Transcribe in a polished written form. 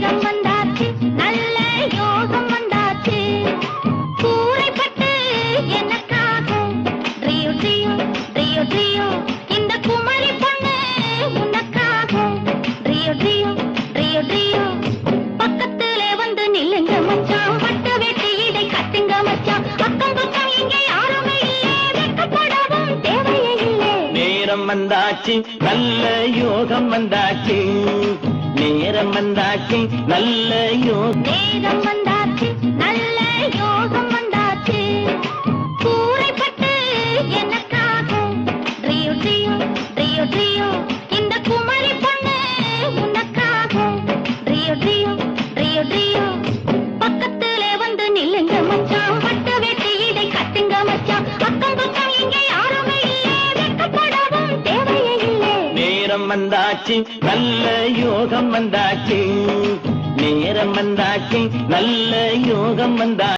நேரம் வந்தாச்சு நல்ல யோகம் வந்தாச்சு கூரைப்பட்டு எனக்காக ட்ரியோ ட்ரியோ ட்ரியோ ட்ரியோ இந்த குமரி பொண்ணு உனக்காக ட்ரியோ ட்ரியோ ட்ரியோ ட்ரியோ பக்கத்திலே வந்து நில்லுங்க மச்சான் பட்டு வெட்டி இதை கட்டுங்க மச்சான் அக்கம் பக்கம் இங்கே யாருமே இல்லை வெட்கப்படவும் தேவையே இல்லை நேரம் வந்தாச்சு நல்ல யோகம் வந்தாச்சு நேரம் வந்தாச்சு நல்ல யோகம் நேரம் வந்தாச்சு நல்ல யோகம் வந்தாச்சு கூரைப்பட்டு எனக்காக ட்ரியோ ட்ரியோ ட்ரியோ ட்ரியோ இந்த குமரி பொண்ணு உனக்காக ட்ரியோ ட்ரியோ ட்ரியோ ட்ரியோ பக்கத்திலே வந்து நில்லுங்க மச்சான் பட்டு வெட்டி இதை கட்டுங்க மச்சான் அக்கம் பக்கம் இங்கே யாருமே இல்லை வெட்கப்படவும் தேவையே இல்லை நேரம் வந்தாச்சு நல்ல யோகம் வந்தாச்சு நேரம் வந்தாச்சு நல்ல யோகம் வந்தாச்சு